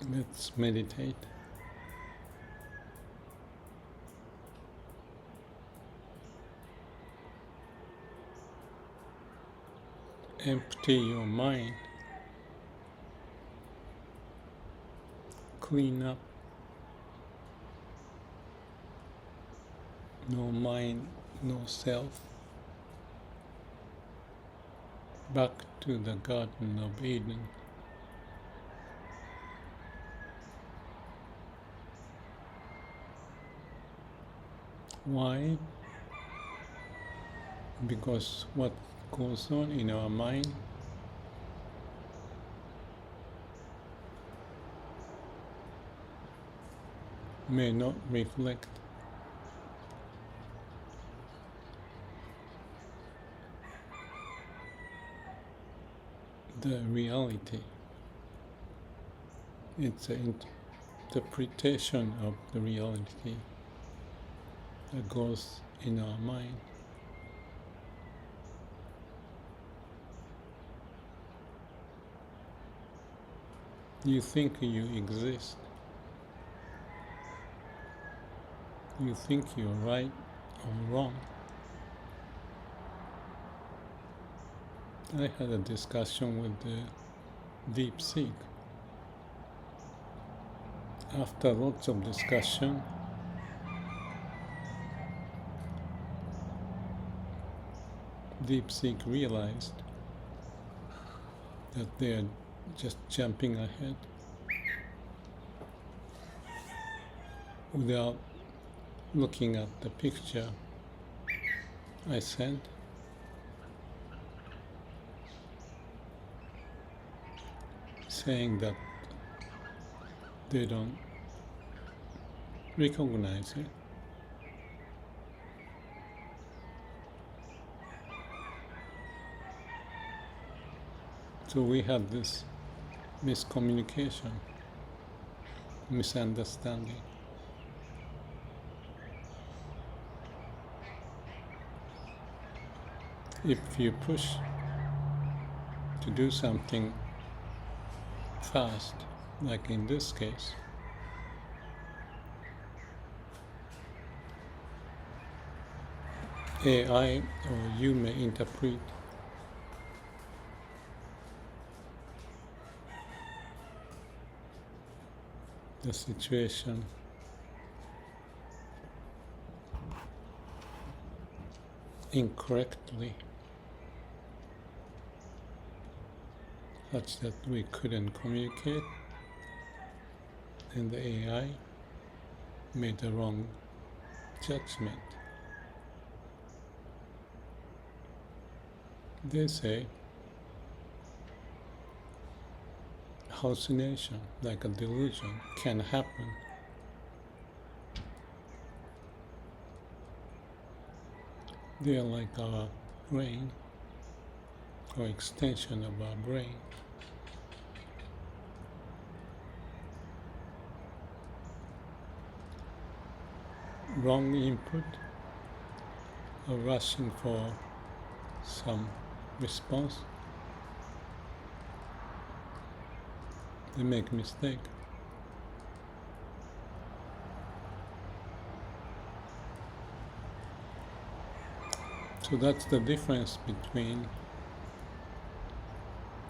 Let's meditate. Empty your mind. Clean up. No mind, no self. Back to the Garden of Eden. Why? Because what goes on in our mind may not reflect the reality. It's an interpretation of the reality that goes in our mind. You think you exist. You think you're right or wrong. I had a discussion with the deep seek. After lots of discussion, deep seek realized that they're just jumping ahead without looking at the picture I sent. Saying that they don't recognize it. So we had this miscommunication, misunderstanding. If you push to do something fast, like in this case, AI or you may interpret the situation incorrectly, such that we couldn't communicate, and the AI made a wrong judgment. They say hallucination, like a delusion, can happen. They are like our brain, or extension of our brain. Wrong input, or rushing for some response, they make mistake. So that's the difference between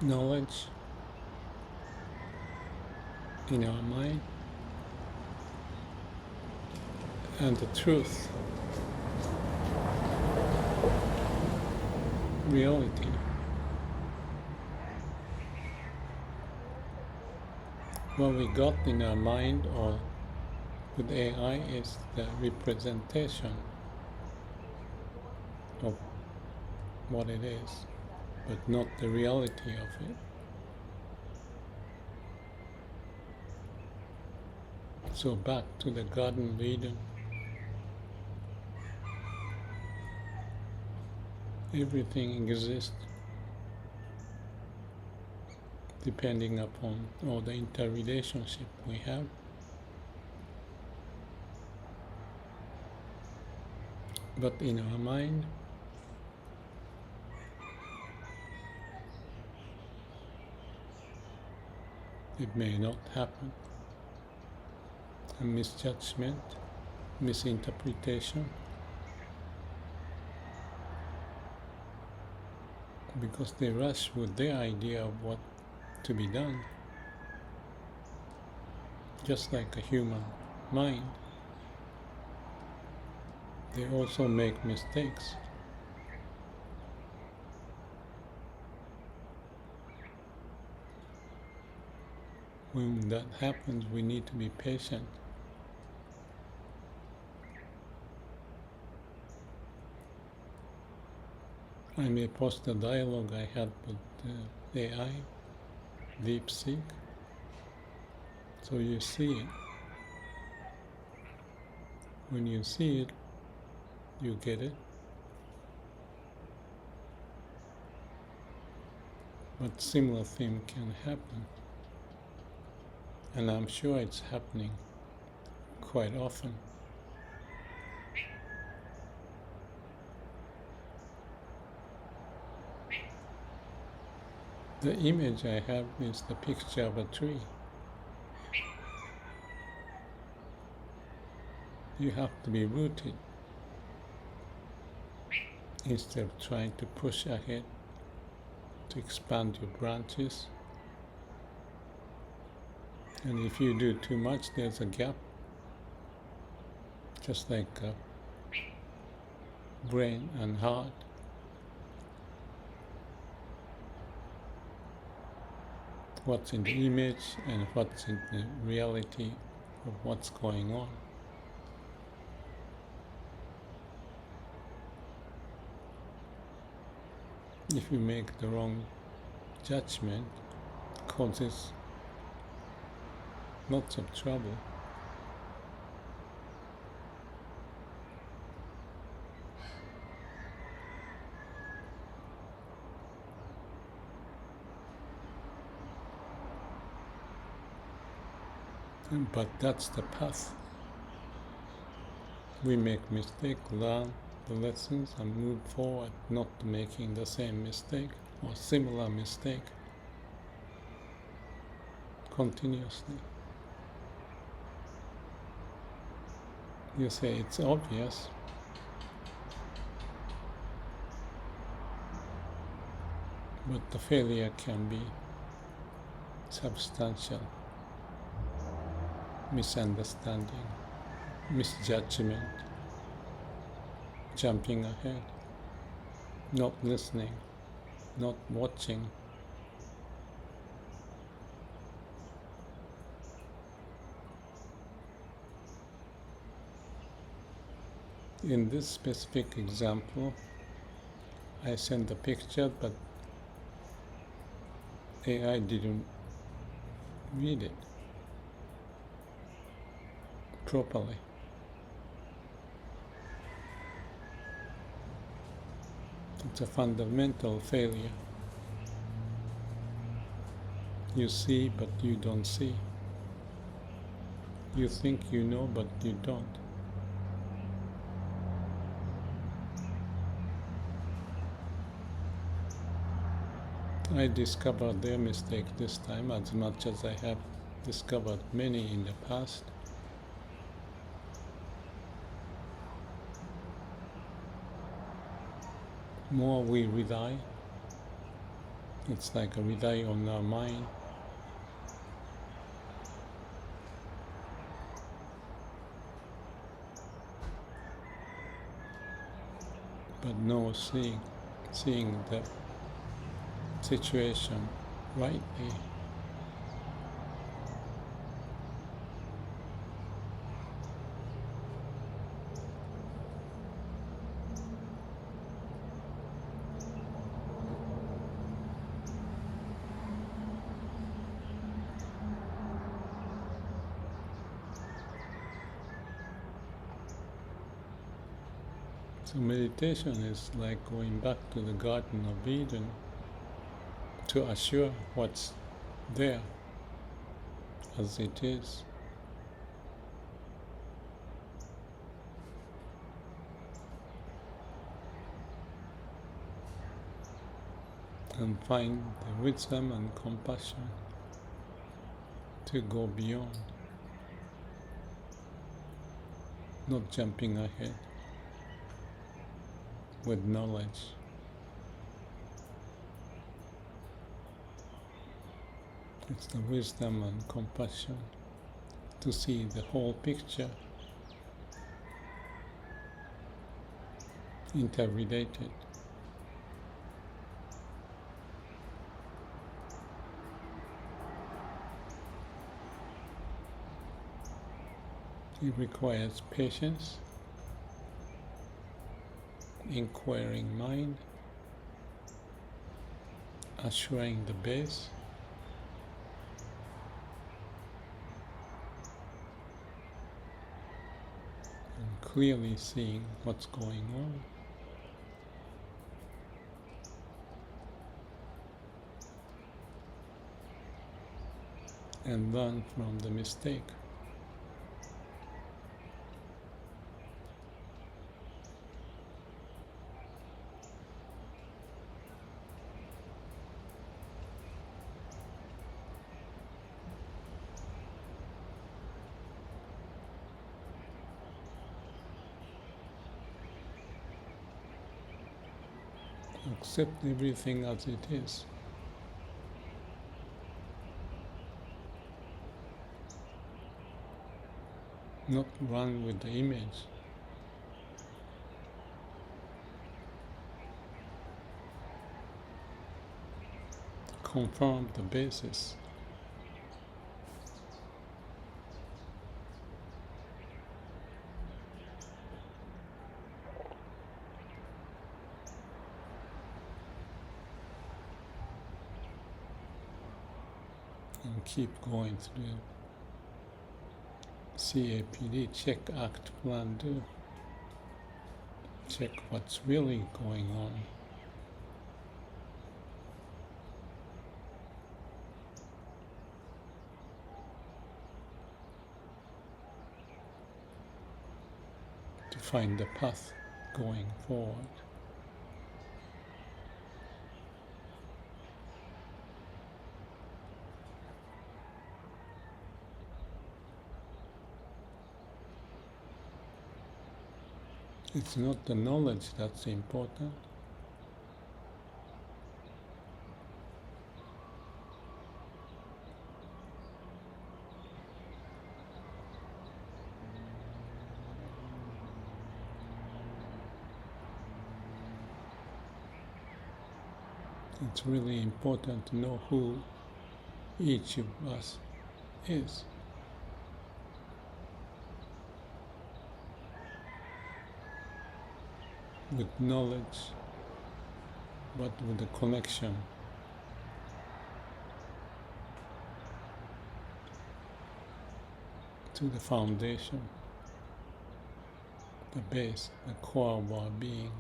knowledge in our mind and the truth, reality. What we got in our mind or with AI is the representation of what it is, but not the reality of it. So back to the Garden of Eden. Everything exists depending upon all the interrelationship we have. But in our mind, it may not happen. A misjudgment, misinterpretation, because they rush with their idea of what to be done, just like a human mind. They also make mistakes. When that happens, we need to be patient. I may post a dialogue I had with AI, DeepSeek, so you see it. When you see it, you get it. But similar thing can happen. And I'm sure it's happening quite often. The image I have is the picture of a tree. You have to be rooted instead of trying to push ahead to expand your branches. And if you do too much, there's a gap, just like a brain and heart. What's in the image and what's in the reality of what's going on. If you make the wrong judgment, it causes lots of trouble. But that's the path. We make mistakes, learn the lessons and move forward, not making the same mistake or similar mistake continuously. You say it's obvious, but the failure can be substantial. Misunderstanding, misjudgment, jumping ahead, not listening, not watching. In this specific example, I sent a picture, but AI didn't read it properly. It's a fundamental failure. You see, but you don't see. You think you know, but you don't. I discovered their mistake this time as much as I have discovered many in the past. More we rely, it's like a rely on our mind. But no seeing the situation rightly. So meditation is like going back to the Garden of Eden to assure what's there as it is. And find the wisdom and compassion to go beyond, not jumping ahead with knowledge. It's the wisdom and compassion to see the whole picture interrelated. It requires patience, inquiring mind, assuring the base, and clearly seeing what's going on. And learn from the mistake. Accept everything as it is. Not run with the image. Confirm the basis. And keep going through CAPD, check, act, plan, do. Check what's really going on. To find the path going forward. It's not the knowledge that's important. It's really important to know who each of us is. With knowledge, but with the connection to the foundation, the base, the core of our being.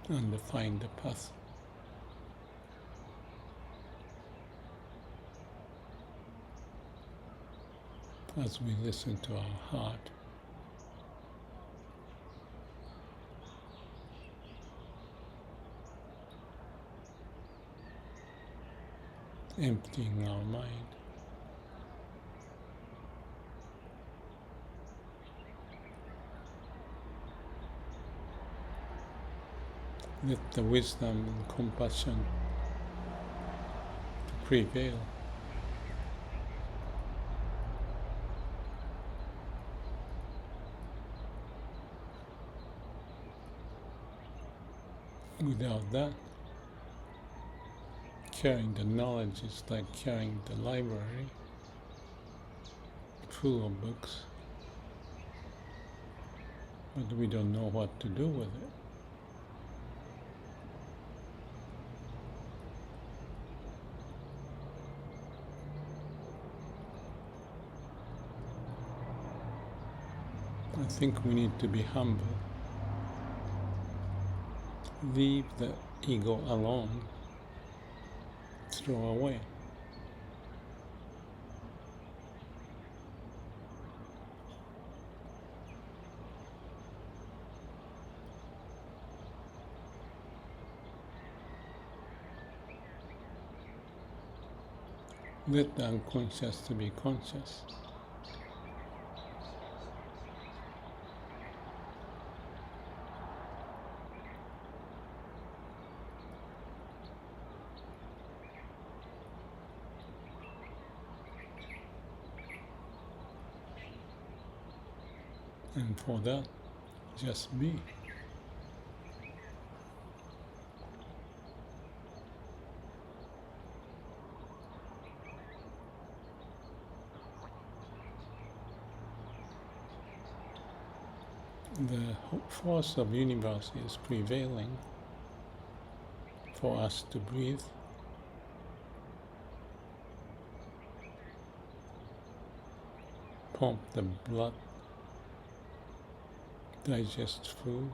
And find the path. As we listen to our heart, emptying our mind. Let the wisdom and compassion prevail. Without that, carrying the knowledge is like carrying the library full of books, but we don't know what to do with it. I think we need to be humble. Leave the ego alone. Throw away. Let the unconscious to be conscious. And for that, just be. The force of the universe is prevailing for us to breathe, pump the blood, digest food,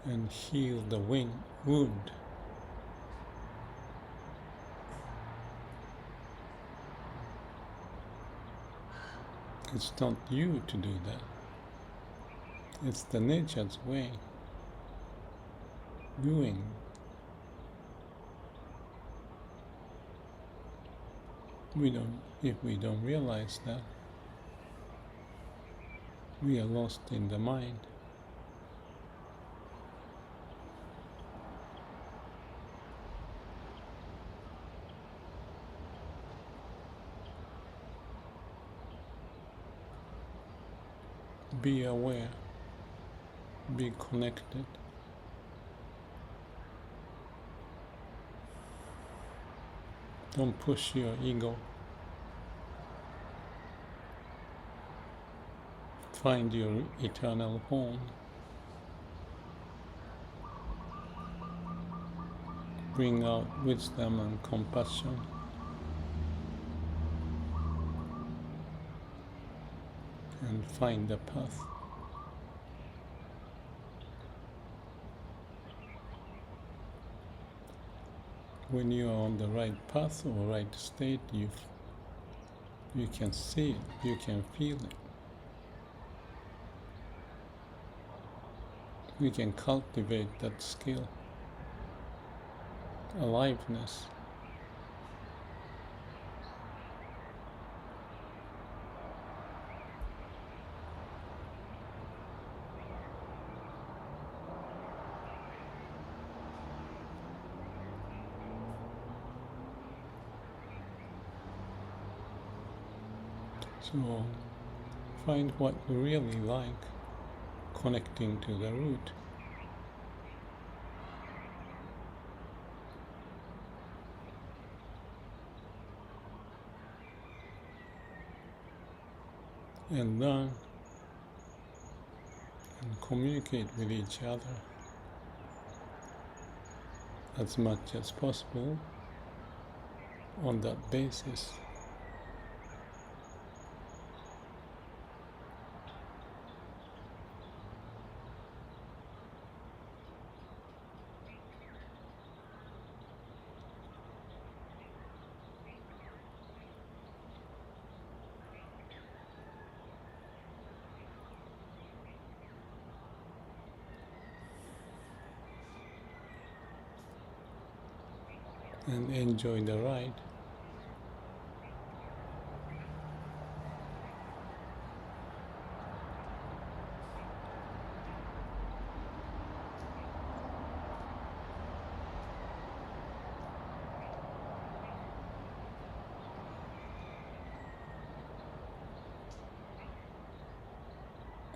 and heal the wound. It's not you to do that. It's the nature's way doing. If we don't realize that, we are lost in the mind. Be aware, be connected. Don't push your ego. Find your eternal home. Bring out wisdom and compassion. And find the path. When you are on the right path or right state, you can see it, you can feel it. We can cultivate that skill, aliveness. So find what you really like, connecting to the root. And learn and communicate with each other as much as possible on that basis. And enjoy the ride.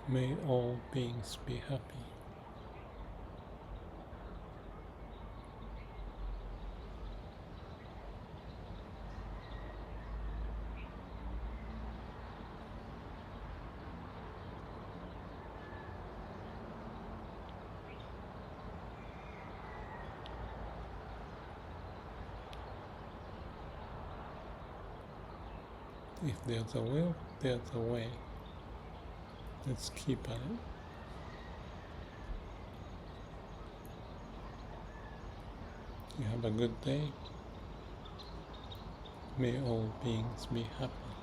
May all beings be happy. If there's a will, there's a way. Let's keep at it. You have a good day. May all beings be happy.